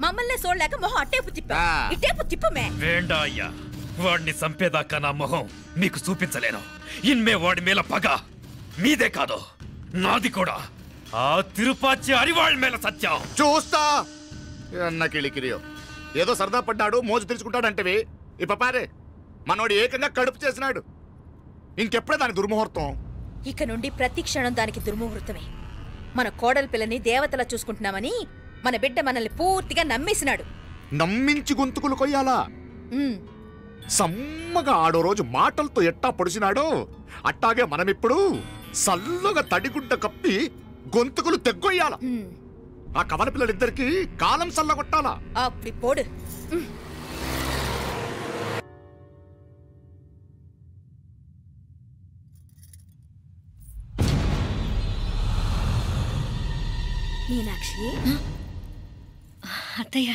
మమ్మల్ని చూడలేక మొహం అట్టేపు తిప్పా ఇట్టేపు తిప్పమే. వేండా అయ్యా, వాడిని చంపేదాకా నా మొహం మీకు చూపించలేను. ఇన్మే వాడి మేల పగ మీదే కాదు నాది కూడా. ఆ తిరుపాచి అరివాళ్ళ మేల సత్యం చూస్తా. అన్న కిళికిరియో ఏదో సరదా పడ్డాడు, మోజు తెలుసుకుంటాడంటవి. ఈ పపారే మనోడు ఏకంగా కడుపు చేసినాడు. ఇంకెప్పుడే దాని దుర్ముహూర్తం. ఇక నుండి ప్రతి క్షణం దానికి దుర్ముహూర్తమే. మన కోడలి పిల్లని దేవతలా చూసుకుంటున్నామని మన బిడ్డ మనల్ని పూర్తిగా నమ్మేసినాడు. నమ్మించి గొంతుకులు కొయ్యాలా? సమ్మగా ఆడో రోజు మాటలతో ఎట్టా పొడిచినాడో అట్టాగే మనమిప్పుడు సల్లుగా తడిగుడ్డ కప్పి గొంతుకులు తెగ్గొయ్యాల. ఆ కవల పిల్లలిద్దరికి కాలం సల్లగొట్టాలా. అప్పుడు పోడు. మీనాక్షి అత్తయ్య,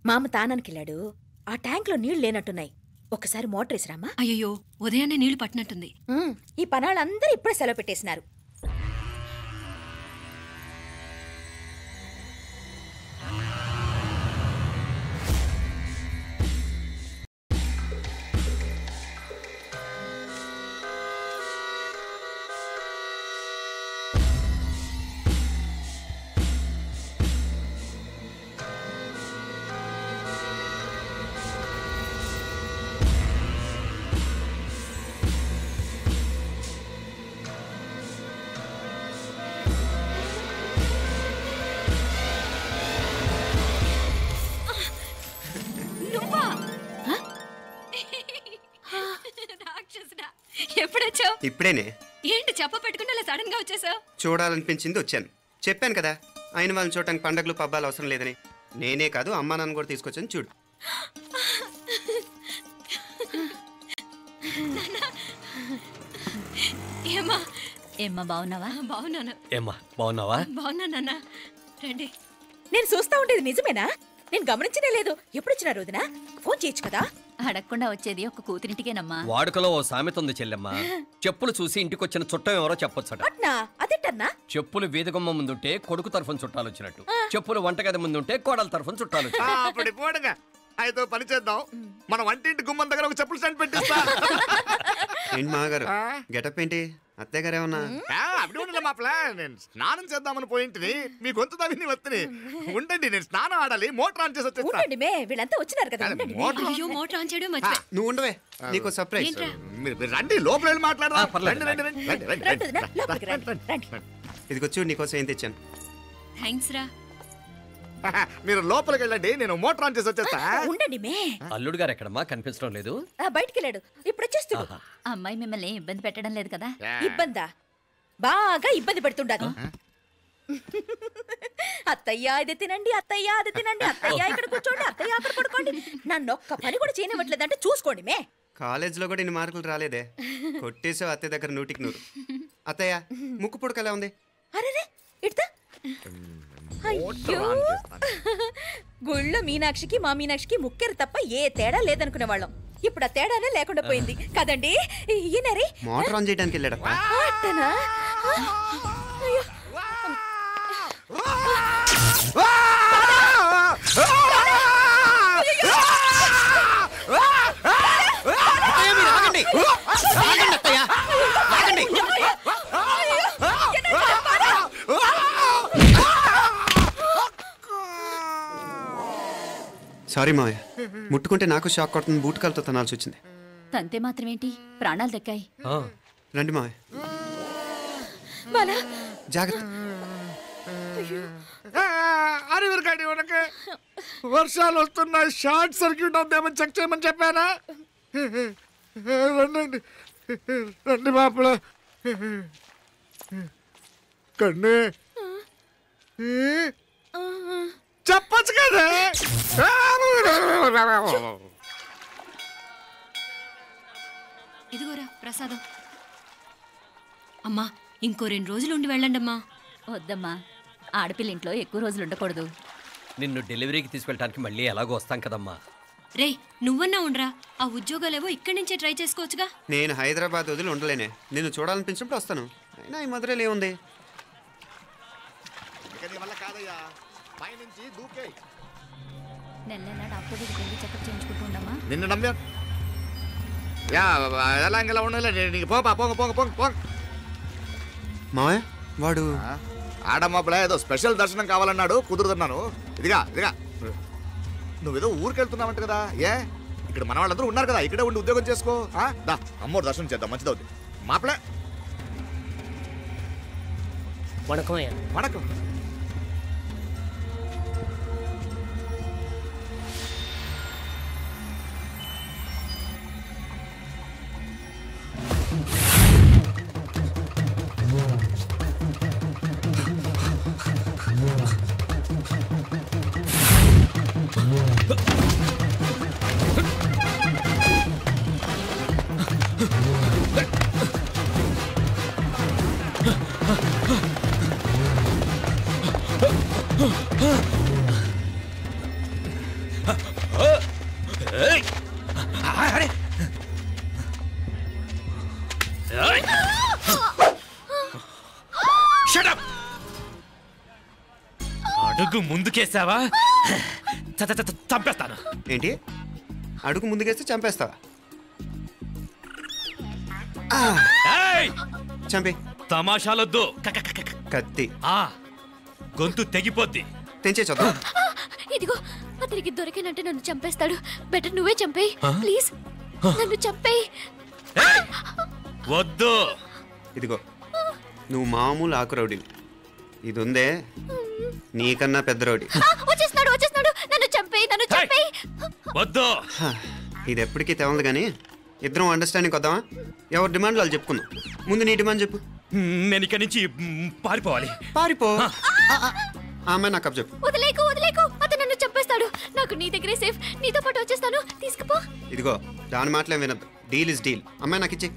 మామ తానానికి వెళ్ళాడు. ఆ ట్యాంక్ లో నీళ్లు లేనట్టున్నాయి. ఒకసారి మోటార్ వేసిరామా. అయ్యో ఉదయాన్నే నీళ్లు పట్టినట్టుంది. ఈ పనాళ్ళందరూ ఇప్పుడే సెలవు పెట్టేసినారు. ఇప్పుడేనే. ఏంటి చెప్ప పెట్టుకుంటే అలా సడన్ గా వచ్చేసావు? చూడాలనిపించింది వచ్చాను. చెప్పాను కదా ఆయన వాళ్ళని చూడటానికి పండగలు పబ్బాలు అవసరం లేదని. నేనే కాదు అమ్మా నాన్న కూడా తీసుకొచ్చాను చూడు. ఏమ్మా బాగున్నావా? బాగున్నాను. ఏమ్మా బాగున్నావా? బాగున్నా నాన్న. రండి. నేను చూస్తా ఉండేది నిజమేనా? నేను గమనించనే లేదు. ఎప్పుడొచ్చినా రోజున ఫోన్ చేయొచ్చు కదా. అడగకుండా వచ్చేది ఒక కూతురింటికేనమ్మా. వాడుకలో ఓ సామెత ఉంది చెల్లెమ్మ. చెప్పులు చూసి ఇంటికొచ్చిన చుట్టం ఎవరో చెప్పొచ్చట. అట్నా? అదేంటన్నా? చెప్పులు వీధగుమ్మ ముందుంటే కొడుకు తరఫున చుట్టాలు వచ్చినట్టు, చెప్పులు వంటగది ముందుంటే కోడల తరఫున చుట్టాలు వచ్చినట్టు. అయితే పని చేద్దాం, మన వంటింటి గుమ్మం దగ్గర ఒక చెప్పులు స్టాండ్ పెట్టిస్తా. ఏంటి మాగారు గెటప్ ఏంటి? అత్తయ్య గారు ఏమన్నా? అప్పుడు ఉండండి మా ప్లాన్. నేను స్నానం చేద్దామని పోయింటిని, మీ గొంతు తవ్వి వస్తుంది. ఉండండి, నేను స్నానం ఆడాలి, మోటార్ ఆన్ చేసి వచ్చేస్తాను. వీళ్ళంతా వచ్చినారు కదా. మోటార్ ఆన్ చేయడం నువ్వు ఉండవే, నీకు సర్ప్రైజ్. మీరు రండి, లోపల వెళ్ళి మాట్లాడదాం. ఇదిగో చూడు నీకోసం ఏం తెచ్చాను. థ్యాంక్స్ రా. మీరు లోపలికి వెళ్ళండి, నేను మోటార్ ఆన్ చేసి వచ్చేస్తా. ఉండండి మే. అల్లుడు గారు ఎక్కడమ్మా? కనిపించడం లేదు. బయటికి వెళ్ళాడు, ఇప్పుడు వచ్చేస్తాడు. అమ్మాయి మిమ్మల్ని ఇబ్బంది పెట్టడం లేదు కదా? ఇబ్బందా? బాగా ఇబ్బంది పెడుతుండదు. అత్తయ్య ఇది తినండి, అత్తయ్య అది తినండి, అత్తయ్య ఇక్కడ కూర్చోండి, అత్తయ్య అక్కడ పడుకోండి. నన్ను ఒక్క పని కూడా చేయనివ్వట్లేదంటే చూసుకోండి మే. కాలేజీలో కూడా ఇన్ని మార్కులు రాలేదే. కొట్టేసావు అత్తయ్య దగ్గర 100కి 100. అత్తయ్య ముక్కు పుడక ఎలా ఉంది? అరే ఇడతా. అయ్యో, గుళ్ళో మీనాక్షికి మా మీనాక్షికి ముక్కెరు తప్ప ఏ తేడా లేదనుకునే వాళ్ళం. ఇప్పుడు ఆ తేడానే లేకుండా పోయింది కదండి. ఈయనరే మోటార్ ఆన్ చేయడానికి వెళ్ళాడప్ప. సారీ మావయ్య, ముట్టుకుంటే నాకు షాక్ కొడుతుంది. బూట్ కాలుతో తనాల్సి వచ్చింది. తంతే మాత్రమేంటి, ప్రాణాలు దక్కాయి. రండి మావయ్య, జాగ్రత్త. అరివిరకండి, వర్షాలు వస్తున్నాయి, షార్ట్ సర్క్యూట్ అవుతామని చెక్ చేయమని చెప్పానా? రండి రండి మాపల. కన్నే చెప్పచ్చు కదా. ఇదిగోరా ప్రసాదం. అమ్మా ఇంకో 2 రోజులు ఉండి వెళ్ళండి అమ్మా. వద్దమ్మా, ఆడపిల్ల ఇంట్లో ఎక్కువ రోజులు ఉండకూడదు. నిన్ను డెలివరీకి తీసుకెళ్ళడానికి మళ్ళీ ఎలాగో వస్తాం కదమ్మా. రే నువ్వన్నా ఉండరా, ఆ ఉద్యోగాలేవో ఇక్కడి నుంచే ట్రై చేసుకోవచ్చుగా. నేను హైదరాబాద్ వదిలి ఉండలేనే. నిన్ను చూడాలనిపించినప్పుడు వస్తాను. అయినా ఈ మధురలో ఏముంది? కాదయ్యా, పైనుంచి దూకే. నెల డాక్టర్ దగ్గరికి వెళ్ళి చెకప్ చేయించుకుంటూ ఉండమ్మా. నిన్ను నమ్మా ఎలా ఇంకెలా ఉండలే. పోపా పోంగ పోంగ పోంగ పోంగ. మావయ్య వాడు ఆడమ్మప్పుడే ఏదో స్పెషల్ దర్శనం కావాలన్నాడు, కుదురుతున్నాను. ఇదిగా ఇదిగా నువ్వేదో ఊరికెళ్తున్నావంట కదా. ఇక్కడ మన వాళ్ళందరూ ఉన్నారు కదా, ఇక్కడే ఉండి ఉద్యోగం చేసుకో. దా అమ్మోరు దర్శనం చేద్దాం, మంచిదవుతుంది. మాపలే వణకం. అడుగు ముందుకేసావా చంపేస్తాను. ఏంటి? అడుగు ముందుకేస్తే చంపేస్తావా? చంపే. తమాషాలొద్దు. కత్తి గొంతు తెగిపోద్ది. తెంచే చూద్దాం. ఇదిగో అతనికి దొరికినంటే నన్ను చంపేస్తాడు. బెటర్ నువ్వే చంపేయి ప్లీజ్. నన్ను చంపేయి. వద్దు. ఇదిగో నువ్వు మామూలు ఆకు రౌడీవి. ఇది ఉందే నీకన్నా పెద్ద రౌడీ. వచ్చేస్తున్నాడు వచ్చేస్తున్నాడు. నన్ను చంపేయి నన్ను చంపేయి. వద్దు. ఇది ఎప్పటికీ తెవలదు కానీ ఇద్దరం అండర్స్టాండింగ్ వద్దామా? ఎవరి డిమాండ్ వాళ్ళు చెప్పుకుందాం. ముందు నీ డిమాండ్ చెప్పు. నేను ఇక్కడి నుంచి పారిపోవాలి. పారిపో. అమ్మాయి నాకు చెప్పు. వదిలేకు వదిలేకు. అతను నన్ను చంపేస్తాడు. నాకు నీ దగ్గరే సేఫ్. నీతో పాటు వచ్చేస్తాను. తీసుకుపో. ఇదిగో దాని మాటలేం వినద్దు. Deal is deal. అమ్మాయి నాకు ఇచ్చే.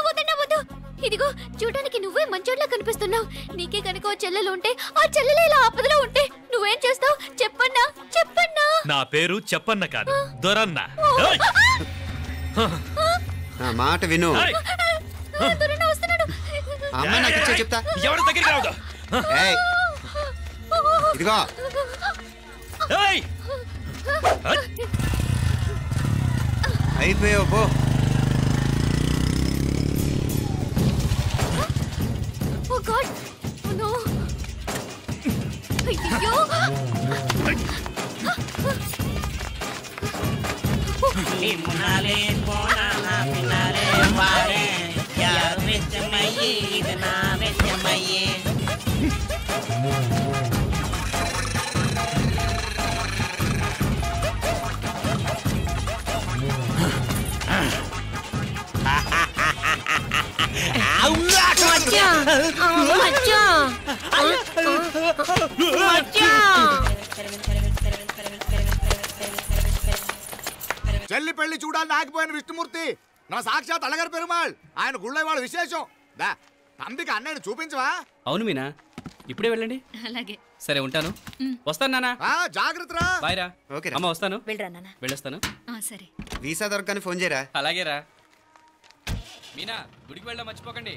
వద్దన్నా వద్దు. ఇదిగో చూడడానికి నువ్వే మంచోట్లా కనిపిస్తున్నావు. నీకే కనుక ఓ చెల్లెలు ఉంటే ఆ చెల్లెలు ఇలా ఆపదలో ఉంటే నువ్వేం చేస్తావు చెప్పన్నా? చెప్పన్నా. నా పేరు చెప్పన్న కాదు, దొరన్న. నా మాట విను. దొరన్న వస్తున్నాడు. అమ్మాయి నాకు ఇచ్చే చెప్తా. ఎవరి దగ్గరికి రావద్దు. ఇదిగో అయిపోయావు పో. Oh God! Oh no! అయ్యో! నిమునాలే పోనా పినాలే వారే యారు వెచ్చమయ్యే ఇది నా వెచ్చమయ్యే. చెల్లి పెళ్లి చూడాలని ఆగిపోయిన విష్ణుమూర్తి నా సాక్షాత్ అలగర్ పెరుమాళ్. ఆయన గుళ్ళో వాళ్ళ విశేషం. దా తంబికి అన్నయ్యని చూపించవా? అవును మీనా, ఇప్పుడే వెళ్ళండి. అలాగే. సరే ఉంటాను. వస్తాను నాన్న. జాగ్రత్త రా. బాయ్ రా. ఓకే అమ్మ వస్తాను. వెళ్ళరా నాన్న. వెళ్ళొస్తాను. సరే. వీసా దొరకని ఫోన్ చేయరా. అలాగే రా. మీనా గుడికి వెళ్ళడం మర్చిపోకండి.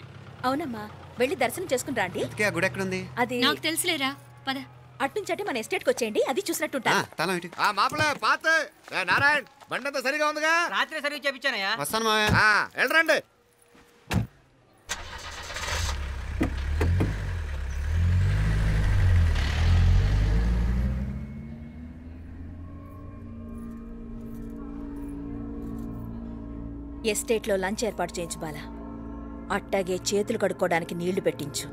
అవునమ్మా, వెళ్ళి దర్శనం చేసుకుని రండి. ఆ గుడి ఎక్కడుంది? అది నాకు తెలుసులేరా, పద. అట్నుంచంటే మన ఎస్టేట్కి వచ్చేయండి, అది చూసినట్టుంటా. తల ఇటు. మాపలే పాత నారాయణ్ బండంతా సరిగా ఉందిగా? రాత్రి సర్వీస్ చేపించానయ్యా. వస్తాను మావయ్య. వెళ్ళరండి. ఎస్టేట్లో లంచ్ ఏర్పాటు చేయించు బాలా. అట్టాగే చేతులు కడుక్కోవడానికి నీళ్లు పెట్టించు.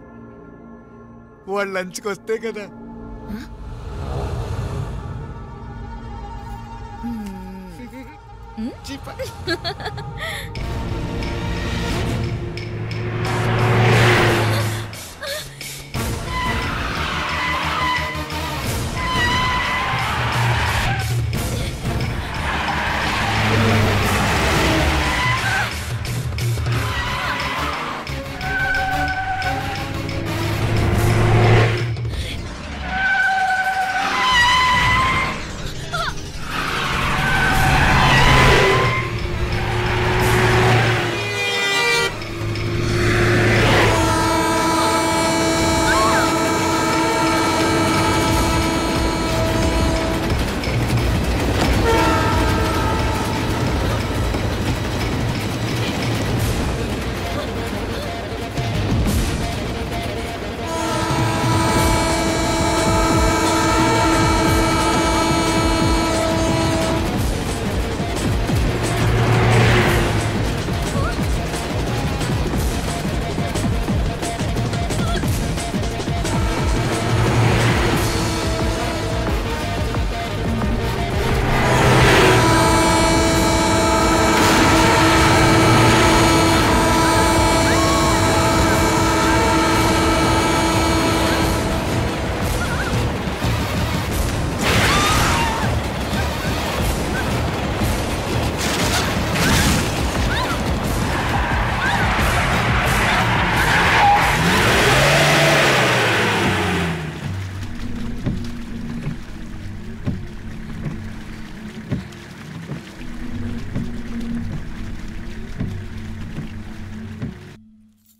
వాళ్ళు లంచ్కి వస్తే కదా.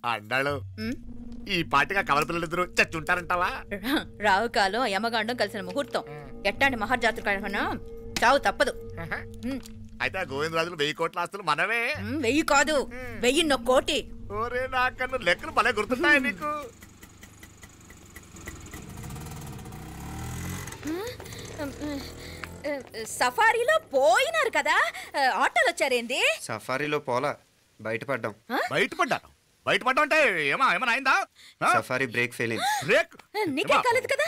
అన్నాడు ఈ పాటిగా కవల పిల్లలిద్దరు చచ్చుంటారంటావా? రావు కాలం యమగాండం కలిసిన ముహూర్తం. ఎట్టాంటి మహర్జాతృ కన్నా చావు తప్పదు. అయితే ఆ గోవిందరాజులు 1000 కోట్ల ఆస్తులు మనమే. 1000 కాదు 1000 కోటి. ఓరే నాకన్నా లెక్కలు భలే గుర్తున్నాయి నీకు. సఫారీలో పోయినారు కదా, ఆటోలు వచ్చారేంది? సఫారీలో పోలా, బయటపడ్డాం. బయటపడ్డా అంటే ఏమైనా అయిందా? సఫారీ బ్రేక్ ఫెయిల్ అయింది. బ్రేక్ నీకే కాలేదు కదా,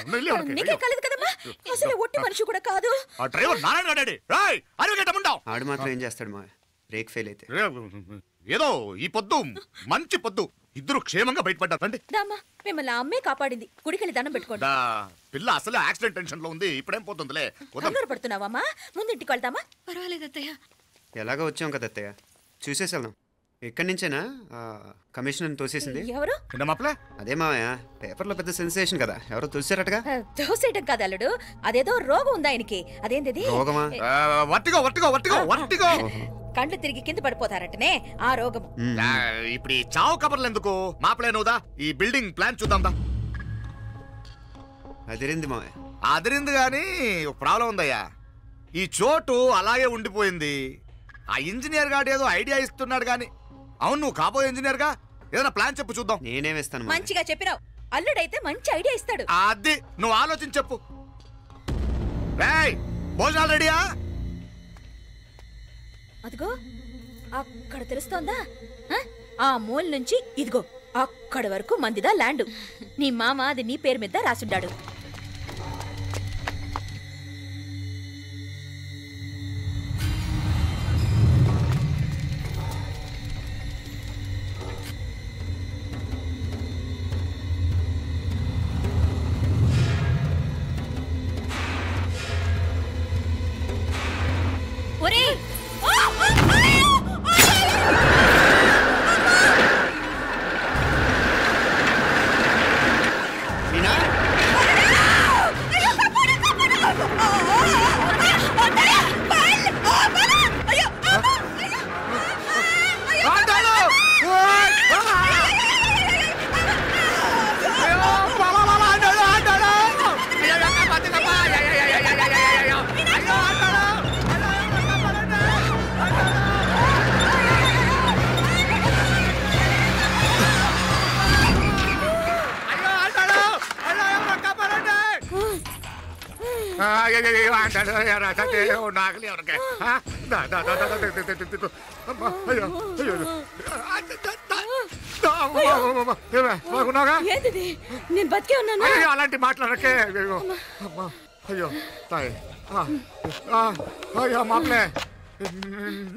నీకే కాలేదు కదమ్మా. అసలు ఒట్టి మనిషి కూడా కాదు. ఆ డ్రైవర్ నారాయణ గాడండి. రాయ్ అరుగేటముండావు. ఆడు మాత్రం ఏం చేస్తాడు మా బ్రేక్ ఫెయిల్ అయితే. ఏదో ఈ పొద్దు మంచి పొద్దు, ఇద్దరు క్షేమంగా బయటపడ్డారు. రండి. దామా మిమ్మల్ని అమ్మే కాపాడింది. గుడికెళ్ళి దండం పెట్టుకోండి. పిల్ల అసలు యాక్సిడెంట్ టెన్షన్ లో ఉంది, ఇప్పుడేం పోతుందిలే. కంగారు పడుతున్నావమ్మా, ముందు ఇంటికి వెళ్తామా? పర్వాలేదు అత్తయ్య. ఎలాగో వచ్చాం కదా అత్తయ్య, చూసేసి వెళ్దాం. ఎక్కడి నుంచేనా కమిషనర్ తోసేసింది? ఎవరు? అదే మావయ్య, పేపర్లో పెద్ద సెన్సేషన్ కదా, ఎవరో తోసారటగా. తోసేయటం కాదు అల్లుడు, అదేదో రోగం ఉందా ఆయనకి. అదేంటిది? రోగమా? కండ్లు తిరిగి కింద పడిపోతారటనే ఆ రోగం. ఇప్పుడు ఈ చావు కబర్లు ఎందుకు? మాపలేనుదా, ఈ బిల్డింగ్ ప్లాన్ చూద్దాం. అదిరింది మావయ్య. అదిరింది గాని ఒక ప్రాబ్లం ఉందయ్యా. ఈ చోటు అలాగే ఉండిపోయింది. ఆ ఇంజనీర్ గాడు ఏదో ఐడియా ఇస్తున్నాడు గాని. అవును, నువ్వు కాబోయే ఇంజనీర్ గా ఏదైనా ప్లాన్ చెప్పు చూద్దాం. నేనేమిస్తాను? మంచిగా చెప్పినావు. అల్లుడైతే మంచి ఐడియా ఇస్తాడు. అది నువ్వు ఆలోచించి చెప్పు. భోజనాలు రెడీయా? అదిగో అక్కడ తెలుస్తోందా? ఆ మూల నుంచి ఇదిగో అక్కడ వరకు మందిదా ల్యాండ్. నీ మామ అది నీ పేరు మీద రాసుండాడు. నేను బతికే ఉన్నాను. అలాంటి మాట్లాడకే. అయ్యో తాయి, అయ్యో మామలే,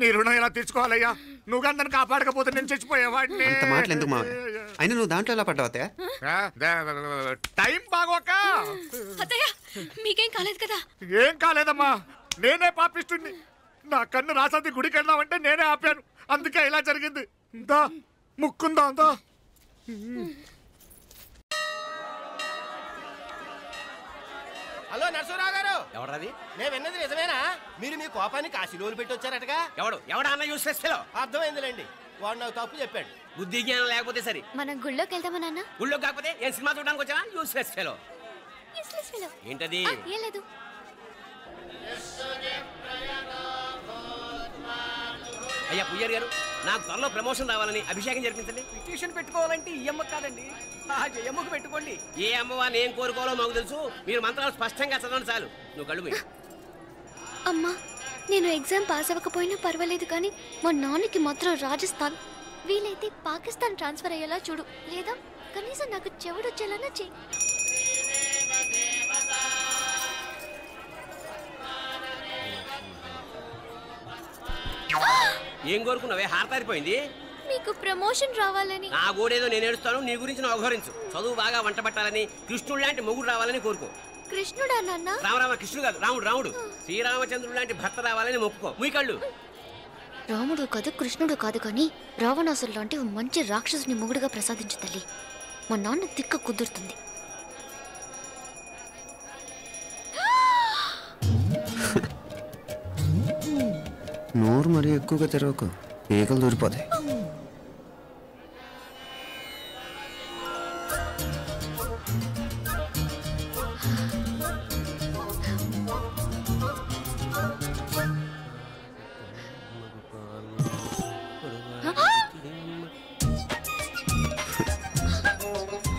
నీ రుణం ఎలా తీర్చుకోవాలయ్యా? నువ్వు అందరిని కాపాడకపోతే నేను చచ్చిపోయేవాడిని. అంత మాటలు ఎందుకు మా? అయినా నువ్వు దాంట్లో ఎలా పడ్డావు అత్తయ్య? టైం బాగోక. అత్తయ్య మీకేం కాలేదు కదా? ఏం కాలేదమ్మా, నేనే పాపిస్తుంది. నా కన్ను రాసాది గుడికి వెళ్దామంటే నేనే ఆపాను, అందుకే ఇలా జరిగింది. దా ముక్కుందా అంతా. హలో నరసరావు గారు. ఎవరది? నేను విన్నది నిజమేనా? మీరు మీ కోపాన్ని కాశీలోలు పెట్టి వచ్చారటగా? ఎవడా అన్న యూస్లెస్ ఫెలో? అర్థమైందిలేండి, వాడు నాకు తప్పు చెప్పాడు. బుద్ధి జ్ఞానం లేకపోతే సరే. మనం గుళ్ళోకి వెళ్దామా నాన్న? గుళ్ళో కాకపోతే ఏం సినిమా చూడడానికి వచ్చావా? Useless fellow. ఏంటది? ఏం లేదు. అయ్యా పుయ్యర్ గారు, నాకు త్వరలో ప్రమోషన్ రావాలని అభిషేకం జరిపించండి. పిటిషన్ పెట్టుకోవాలంటే ఈ అమ్మ కాదండి, ఆ జయమ్మకు పెట్టుకోండి. ఏ అమ్మవారిని ఏం కోరుకోవాలో మాకు తెలుసు. మీరు మంత్రాలు స్పష్టంగా చదవండి చాలు. నువ్వు కళ్ళు పోయి. అమ్మా, నేను ఎగ్జామ్ పాస్ అవ్వకపోయినా పర్వాలేదు, కానీ మా నాన్నకి మాత్రం రాజస్థాన్, వీలైతే పాకిస్తాన్ ట్రాన్స్ఫర్ అయ్యేలా చూడు, లేదా కనీసం నాకు చెవుడు వచ్చేలా చెయ్యి. ఏం కోరుకున్నావే? హారతారిపోయింది. మీకు ప్రమోషన్ రావాలని. నా గోడేదో నేను ఏడుస్తాను, నీ గురించి నువ్వు అవహరించు. చదువు బాగా వంట పట్టాలని, కృష్ణుడు లాంటి మొగుడు రావాలని కోరుకో. కృష్ణుడా నాన్న? రామరామ కృష్ణుడు కాదు, రాముడు. రాముడు శ్రీరామచంద్రుడు లాంటి భర్త రావాలని మొక్కుకో. మీ కళ్ళు. రాముడు కాదు, కృష్ణుడు కాదు, కానీ రావణాసురు లాంటి మంచి రాక్షసుని మొగుడుగా ప్రసాదించు తల్లి. మా నాన్న తిక్క కుదురుతుంది. నోరు మరీ ఎక్కువగా తెరవకు, ఈకలు దూరిపోతాయి.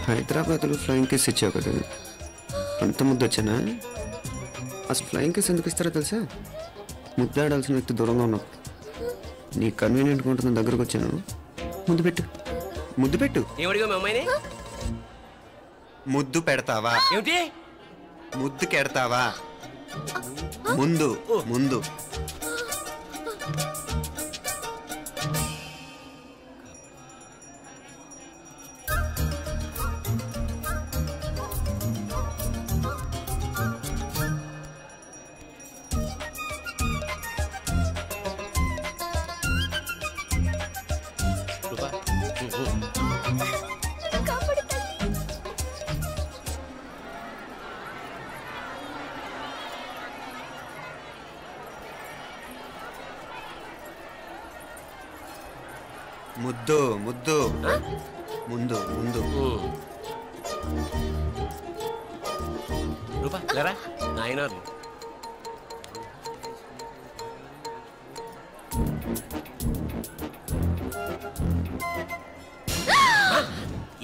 హైదరాబాద్లో ఫ్లయింగ్ కేస్ ఇచ్చావు కదా, అంత ముద్దు వచ్చానా? అసలు ఫ్లయింగ్ కేస్ ఎందుకు ఇస్తారో తెలుసా? ముద్దాడాల్సిన వ్యక్తి దూరంగా ఉన్నావు. నీ కన్వీనియంట్గా ఉంటుంది దగ్గరకు వచ్చాను. ముద్దు పెట్టు, ముద్దు పెట్టు. ఏమడిగా మీ అమ్మాయిని? ముద్దు పెడతావా? ఏమిటి? ముద్దు కెడతావా? ముందు ముందు. ముద్దు ముద్దు ముందు ముందు. రూపా లేరా నాయనారు.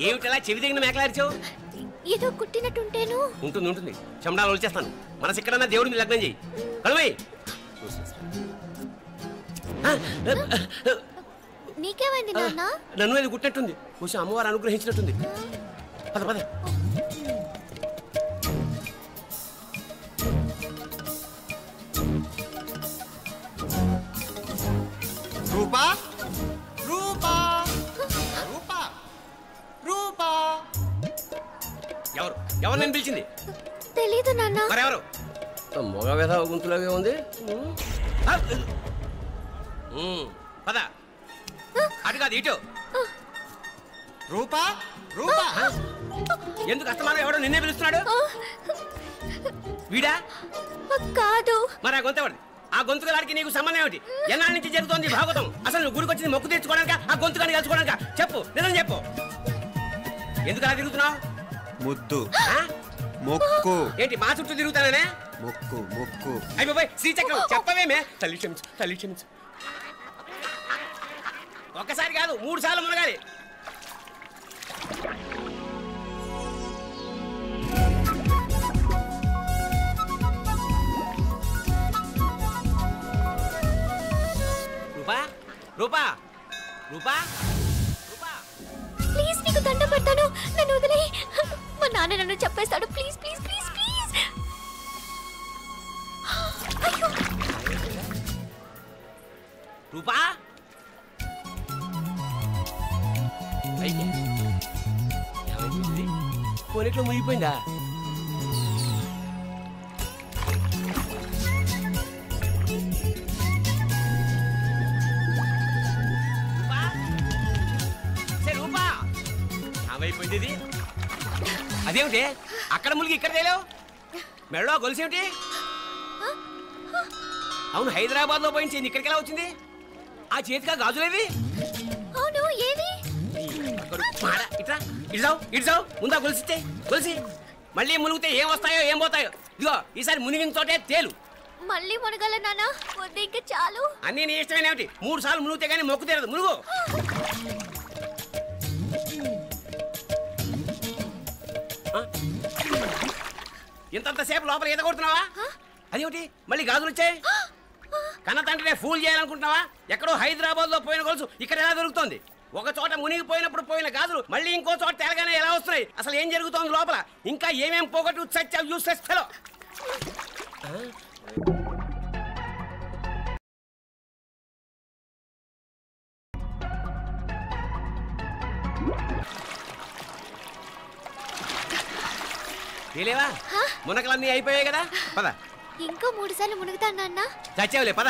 ఏమిటలా చెవి దగ్గర మేకలారిచావు? ఏదో కుట్టినట్టుంటేను. ఉంటుంది ఉంటుంది, చెమడాలు వచ్చేస్తాను. మనసు ఎక్కడన్నా దేవుడి మీద లగ్నం చేయి. కడుమై. నీకేమైంది నాన్న? నన్ను అది కుట్టినట్టుంది, కొంచెం అమ్మవారు అనుగ్రహించినట్టుంది. పద పద. రూపా రూపా రూపా రూపా. ఎవరు ఎవరు నేను పిలిచింది? తెలీదు నాన్న. మరెవరు? మొగ వేధ గుంతులాగే ఉంది. పద. అటు కాదు ఇటు. రూపా రూపా. ఎందుకు అస్తమానం ఎవడో నిన్నే పిలుస్తున్నాడు? వీడా కాదు. మరి ఆ గొంతు ఆ గొంతుకలాడికి నీకు సంబంధం ఏమిటి? ఎన్నాళ్ళ నుంచి జరుగుతోంది భాగవతం? అసలు నువ్వు గుడికి వచ్చింది మొక్కు తీర్చుకోవడానిక, ఆ గొంతుకాన్ని కలుసుకోవడానిక? చెప్పు, నిజం చెప్పు. ఎందుకు అలా తిరుగుతున్నావు? ముద్దు మొక్కు. ఏంటి మా చుట్టూ తిరుగుతానే? మొక్కు మొక్కు. అయిపోయి శ్రీచక్రం చెప్పవేమే? తల్లి క్షమించు, తల్లి క్షమించు. ఒక్కసారి కాదు 3 సార్లు మునగాలి. రూపా రూపా రూపా రూపా. ప్లీజ్ నీకు దండం పెడతాను, నన్ను వదిలే. మా నాన్న నన్ను చెప్పేస్తాడు. Please please please please. అయ్యో. రూపా పోనెట్లో మునిగిపోయిందా? రూపా ఏమైపోయింది ఇది? అదేమిటి అక్కడ మునిగి ఇక్కడ తేలేవు? మెడలో గొలుసేమిటి? అవును, హైదరాబాద్ లో పోయించింది, ఇక్కడికి ఎలా వచ్చింది? ఆ చేతిగా గాజులేవి? అవును, ఏవి? ఇట్రా ఇడ్జావు ఇడ్జావు. ముందా గొలిసితే గొలిసి మళ్ళీ మునిగితే ఏం వస్తాయో ఏం పోతాయో. ఇదిగో ఈసారి మునిగిన చోటే తేలు. మళ్ళీ మునగల నాన్న, వద్దు ఇంకా చాలు. అన్నీ నీ ఇష్టమేనేమిటి? 3 సార్లు మునిగితే కానీ మొక్కు తీరదు. మునుగు. ఇంతంతసేపు లోపల ఈత కొడుతున్నావా? అదేమిటి మళ్ళీ గాజులు వచ్చాయి? కన్న తండ్రినే ఫూల్ చేయాలనుకుంటున్నావా? ఎక్కడో హైదరాబాద్ లో పోయిన గొలుసు ఇక్కడ ఎలా దొరుకుతుంది? ఒక చోట మునిగిపోయినప్పుడు పోయిన గాజులు మళ్ళీ ఇంకో చోట తేలగానే ఎలా వస్తున్నాయి? అసలు ఏం జరుగుతోంది లోపల? ఇంకా ఏమేం పోగొట్టు చచ్చావు యూస్లెస్ ఫెలో. తెలియవా? మునకలన్నీ అయిపోయాయి కదా, పద. ఇంకో 3 సార్లు మునుగుతాను నాన్న. చచ్చావులే, పద.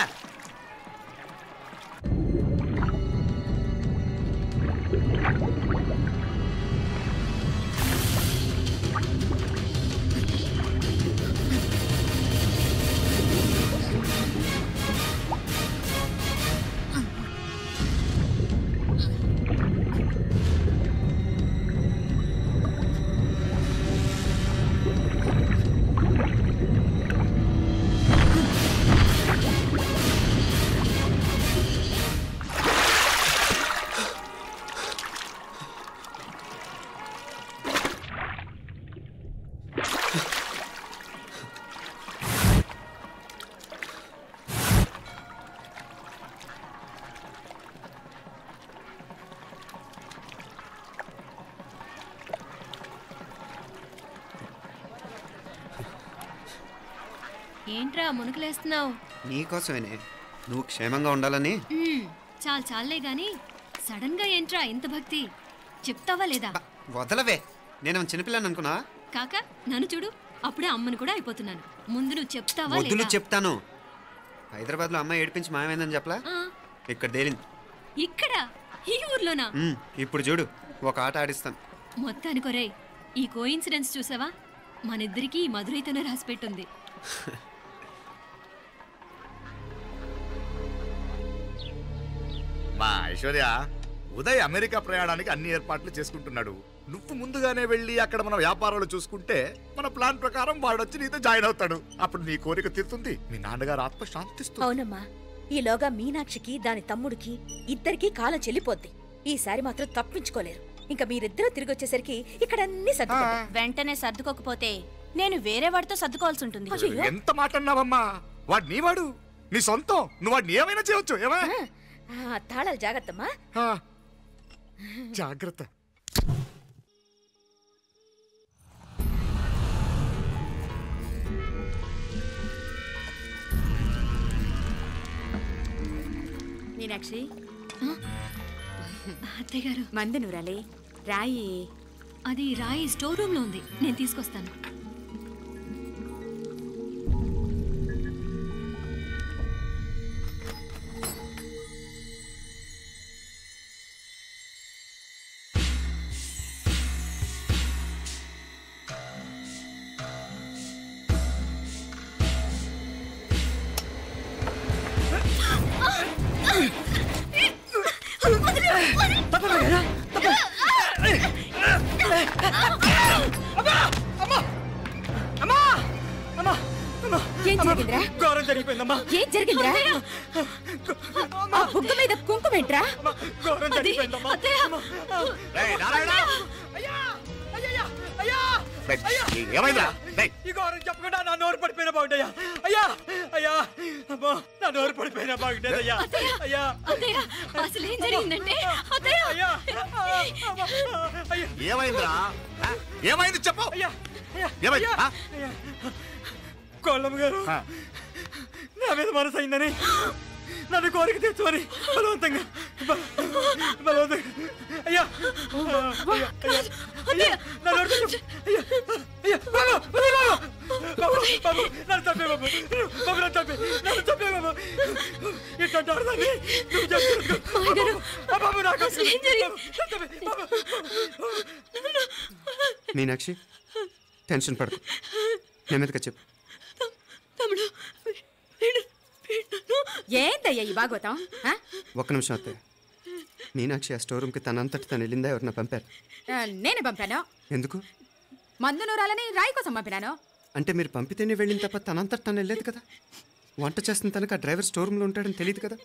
ఏంట్రా మునుకులేస్తున్నావు? నీకోసమేనే, నువ్వు క్షేమంగా ఉండాలని. చాలే గాని సడన్ గా ఏంట్రా ఇంత భక్తి? చెప్తావా లేదా? వదలవే, నేను చిన్నపిల్లని అనుకున్నా. కాక నన్ను చూడు, అప్పుడే అమ్మని కూడా అయిపోతున్నాను. ముందు నువ్వు చెప్తావా వద్దులు లేదా? చెప్తాను. హైదరాబాద్ లో అమ్మాయి ఏడిపించి మాయమైందని చెప్పలా, ఇక్కడ తేలింది. ఇక్కడ ఈ ఊర్లోనా? ఇప్పుడు చూడు, ఒక ఆట ఆడిస్తాను. మొత్తానికి ఒరేయ్, ఈ కోయిన్సిడెన్స్ చూసావా? మనిద్దరికి ఈ మధురైతోనే రాసి పెట్టుంది. మా ఐశ్వర్య, ఉదయ్ అమెరికా ప్రయాణానికి అన్ని ఏర్పాట్లు చేసుకుంటున్నాడు. నువ్వు ముందుగానే వెళ్ళి అక్కడ మన వ్యాపారాలు చూసుకుంటే మన ప్లాన్ ప్రకారం వాడొచ్చి నీతో జాయిన్ అవుతాడు. అప్పుడు నీ కోరిక తీరుతుంది, మీ నాన్నగారు ఆత్మ శాంతిస్తుంది. అవునమ్మా, ఈలోగా మీనాక్షికి దాని తమ్ముడికి ఇద్దరికి కాలం చెల్లిపోద్ది. ఈసారి మాత్రం తప్పించుకోలేరు. ఇంకా మీరిద్దరూ తిరిగి వచ్చేసరికి ఇక్కడ అన్ని సర్దుకుంటాయి. వెంటనే సర్దుకోకపోతే నేను వేరే వాడితో సర్దుకోవాల్సి ఉంటుంది. ఎంత మాట అన్నావమ్మా, వాడు నీ వాడు, నీ సొంతం. నువ్వు వాడిని ఏమైనా చేయవచ్చు. ఏమా తాళాలు జాగ్రత్తమ్మా. జాగ్రత్త. మీనాక్షి, అత్తయ్య గారు, మందు నూరాలి. రాయి అది రాయి స్టోర్ రూమ్ లో ఉంది, నేను తీసుకొస్తాను. ఏం జరిగిందిరా? ఘోరం జరిగిపోయిందమ్మా. ఏం జరిగిందిరా? ఆ బుగ్గ మీద కుంకుమేంట్రా? ఘోరం జరిగిపోయిందమ్మా. ఏమైందా? ఈ ఘోరం చెప్పకుండా నా నోరు పడిపోయినా బాగుంటాయా? అయ్యా అయ్యా, అమ్మా, నా నోరు పడిపోయినా బాగుండేదయ్యా. అయ్యా అసలు ఏం జరిగిందంటే అయ్యా, ఏమైందిరా? ఏమైంది చెప్పు. ఏమైంది? కోళ్ళమ్మ గారు నా మీద మనసు అయిందని నన్ను కోరిక తెచ్చుకొని బలవంతంగా అయ్యా నన్ను తప్పే బాబు, నన్ను తప్పే బాబు. ఇట్లాంటి ఆడదాన్ని నువ్వు చెప్తున్నావు బాబు. నాకు మీనాక్షి, టెన్షన్ పడకు, నెమ్మదిగా చెప్పు. ఏంటయ్యా ఈ భాగవతం? ఒక్క నిమిషం అత్తయ్య. మీనాక్షి ఆ స్టోర్ రూమ్కి తనంతటి తను వెళ్ళిందా, ఎవరన్నా పంపారు? నేనే పంపాను. ఎందుకు? మందు నూరాలని రాయి కోసం పంపినాను. అంటే మీరు పంపితేనే వెళ్ళింది తప్ప తనంతటి తను వెళ్ళలేదు కదా. వంట చేస్తున్న తనకు ఆ డ్రైవర్ స్టోర్ రూమ్లో ఉంటాడని తెలియదు కదా.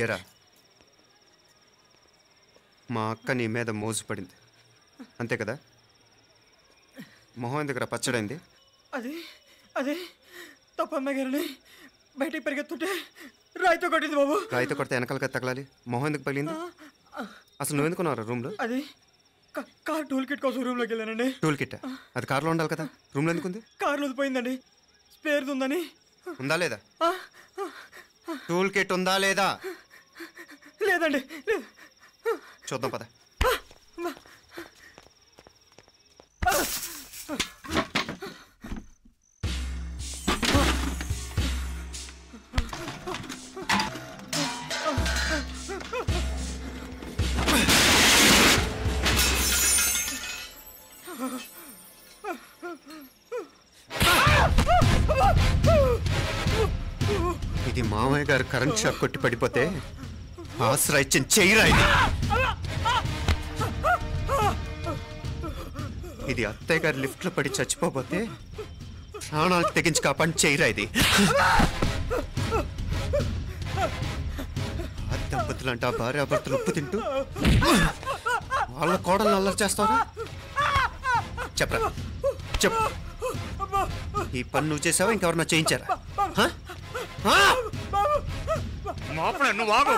ఏరా, మా అక్క నీ మీద మోజు పడింది అంతే కదా. మొహం దగ్గర పచ్చడైంది. అదే తప్పమ్మ గారిని బయటికి పరిగెత్తుంటే రాయితో కొట్టింది బాబు. రాయితో కొడితే వెనకాలగా తగలాలి, మొహం ఎందుకు పగిలింది? అసలు నువ్వెందుకున్నావు రూమ్లో? అది కార్ టూల్ కిట్ కోసం రూమ్లోకి వెళ్ళానండి. టూల్ కిట్ అది కార్లో ఉండాలి కదా, రూమ్లో ఎందుకుంది? కార్లో పోయిందండి, స్పేర్ ఉందని. ఉందా లేదా? టూల్ కిట్ ఉందా లేదా? లేదండి. చూద్దాం పద. ఇది మామయ్య గారు కరెంట్ షాక్ కొట్టి పడిపోతే ఆసరా ఇచ్చిన చెయ్యిరా ఇది. ఇది అత్తయ్య గారు లిఫ్ట్ లో పడి చచ్చిపోతే ప్రాణాలు తెగించి కాపాడి చెయ్యిరా ఇది. దంపతులంట భార్యాభర్తలు ఉప్పు తింటూ వాళ్ళ కోడలు అల్లరి చేస్తారా? చెప్పరా, చెప్పు. ఈ పని నువ్వు చేసావా, ఇంకెవరన్నా చేయించారా? నువ్వు ఆగు.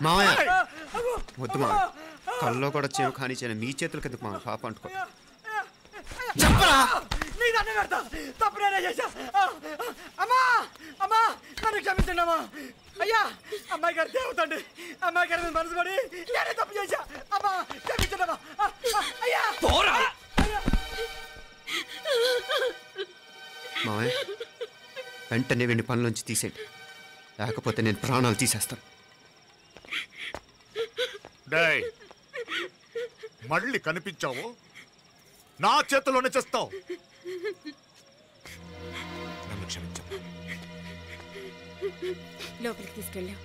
మావయ్య వద్దు మావయ్య, కల్లో కూడా చేయం కానీ చేయను మీ చేతులకి ఎందుకు మా పాప అంటుకో నీ దండం పెడతా తప్పు నేనే చేశా అమ్మా అమ్మా నన్ను క్షమించండి అమ్మా అయ్యా అమ్మాయి గారు దేవతండి అమ్మాయి గారి మీద మనసు పడి నేనే తప్పు చేశా అమ్మా క్షమించండి అమ్మా అయ్యా మావయ్య వెంటనే వీడిని పనిలోంచి తీసేయండి లేకపోతే నేను ప్రాణాలు తీసేస్తాను డేయ్ మళ్ళీ కనిపించావు నా చేతిలోనే చేస్తావు నన్ను క్షమించు లోపలికి తీసుకెళ్ళాం